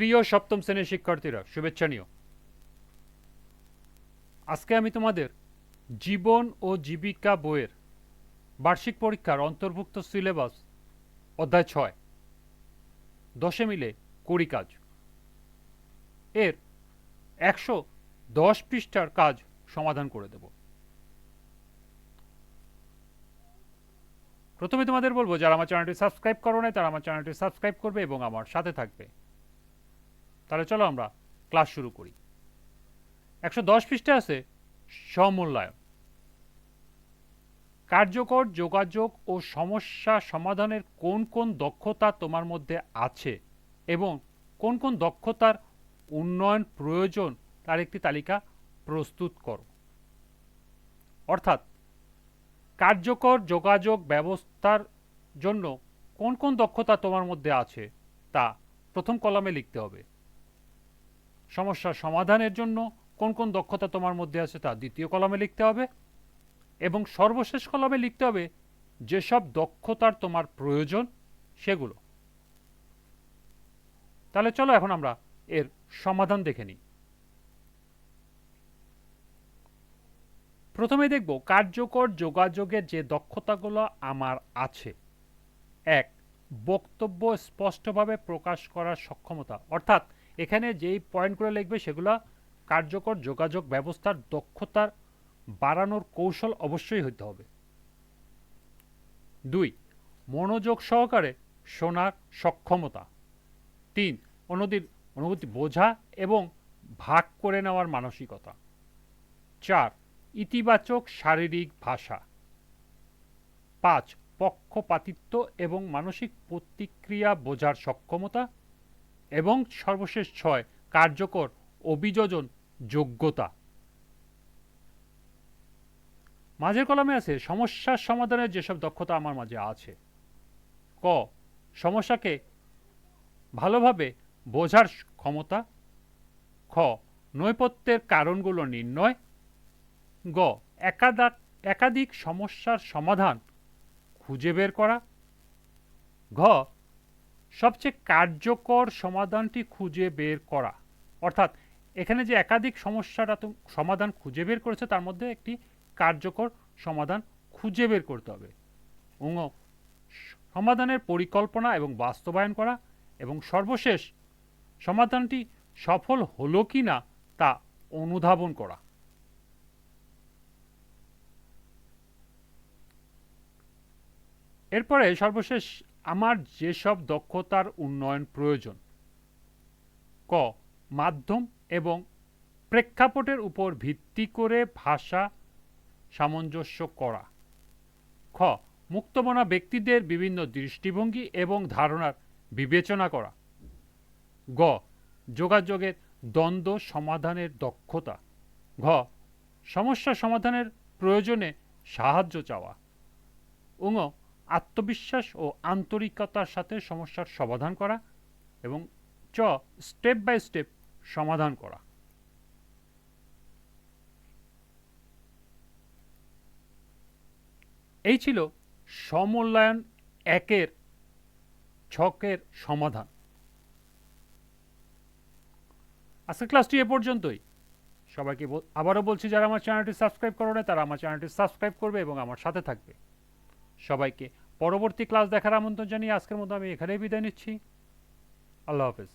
প্রিয় সপ্তম শ্রেণীর শিক্ষার্থীরা, শুভেচ্ছা নিও। আজকে আমি তোমাদের জীবন ও জীবিকা বইয়ের বার্ষিক পরীক্ষার অন্তর্ভুক্ত সিলেবাস অধ্যায় ৬ 10 মিলে করি কাজ এর ১১০ পৃষ্ঠার কাজ সমাধান করে দেব। প্রথমে তোমাদের বলবো, যারা আমার চ্যানেলটি সাবস্ক্রাইব করো নাই তারা আমার চ্যানেলটি সাবস্ক্রাইব করবে এবং আমার সাথে থাকবে। তাহলে চলো আমরা ক্লাস শুরু করি। ১১০ পৃষ্ঠা আছে সমূল্যায়ন। কার্যকর যোগাযোগ ও সমস্যা সমাধানের কোন কোন দক্ষতা তোমার মধ্যে আছে এবং কোন কোন দক্ষতার উন্নয়ন প্রয়োজন তার একটি তালিকা প্রস্তুত করো। অর্থাৎ কার্যকর যোগাযোগ ব্যবস্থার জন্য কোন কোন দক্ষতা তোমার মধ্যে আছে তা প্রথম কলামে লিখতে হবে। সমস্যা সমাধানের জন্য কোন কোন দক্ষতা তোমার মধ্যে আছে তা দ্বিতীয় কলামে লিখতে হবে এবং সর্বশেষ কলামে লিখতে হবে যেসব দক্ষতার তোমার প্রয়োজন সেগুলো। তাহলে চলো এখন আমরা এর সমাধান দেখে নিই। প্রথমে দেখব কার্যকর যোগাযোগের যে দক্ষতাগুলো আমার আছে। ১. বক্তব্য স্পষ্টভাবে প্রকাশ করার সক্ষমতা। অর্থাৎ এখানে যেই পয়েন্টগুলো লিখবে সেগুলো কার্যকর যোগাযোগ ব্যবস্থার দক্ষতার বাড়ানোর কৌশল অবশ্যই হতে হবে। ২. মনোযোগ সহকারে শোনার সক্ষমতা। ৩. অনুভূতি বোঝা এবং ভাগ করে নেওয়ার মানসিকতা। ৪. ইতিবাচক শারীরিক ভাষা। ৫. পক্ষপাতিত্ব এবং মানসিক প্রতিক্রিয়া বোঝার সক্ষমতা এবং সর্বশেষ ৬. কার্যকর অভিযোজন যোগ্যতা। মাঝের কলামে আছে সমস্যার সমাধানের যেসব দক্ষতা আমার মাঝে আছে। ক. সমস্যাকে ভালোভাবে বোঝার ক্ষমতা। খ. নৈপথ্যের কারণগুলো নির্ণয়। গ. একাধিক সমস্যার সমাধান খুঁজে বের করা। ঘ. সবচেয়ে কার্যকর সমাধানটি খুঁজে বের করা। অর্থাৎ এখানে যে একাধিক সমস্যাটা সমাধান খুঁজে বের করেছে তার মধ্যে একটি কার্যকর সমাধান খুঁজে বের করতে হবে। সমাধানের পরিকল্পনা এবং বাস্তবায়ন করা এবং সর্বশেষ সমাধানটি সফল হলো কি না তা অনুধাবন করা। এরপরে সর্বশেষ আমার যেসব দক্ষতার উন্নয়ন প্রয়োজন। ক. মাধ্যম এবং প্রেক্ষাপটের উপর ভিত্তি করে ভাষা সামঞ্জস্য করা। খ. মুক্তমনা ব্যক্তিদের বিভিন্ন দৃষ্টিভঙ্গি এবং ধারণার বিবেচনা করা। গ. যোগাযোগের দ্বন্দ্ব সমাধানের দক্ষতা। ঘ. সমস্যা সমাধানের প্রয়োজনে সাহায্য চাওয়া। ঙ. আত্মবিশ্বাস ও আন্তরিকতার সাথে সমস্যার সমাধান করা এবং চ. স্টেপ বাই স্টেপ সমাধান করা। এই ছিল সমূল্যায়ন ১-এর ছকের সমাধান। আজকের ক্লাসটি এ পর্যন্তই। সবাইকে আবারও বলছি, যারা আমার চ্যানেলটি সাবস্ক্রাইব করো না তারা আমার চ্যানেলটি সাবস্ক্রাইব করবে এবং আমার সাথে থাকবে। সবাইকে পরবর্তী ক্লাস দেখার আমন্ত্রণ জানিয়ে আজকের মতো আমি এখানেই বিদায় নিচ্ছি। আল্লাহ হাফেজ।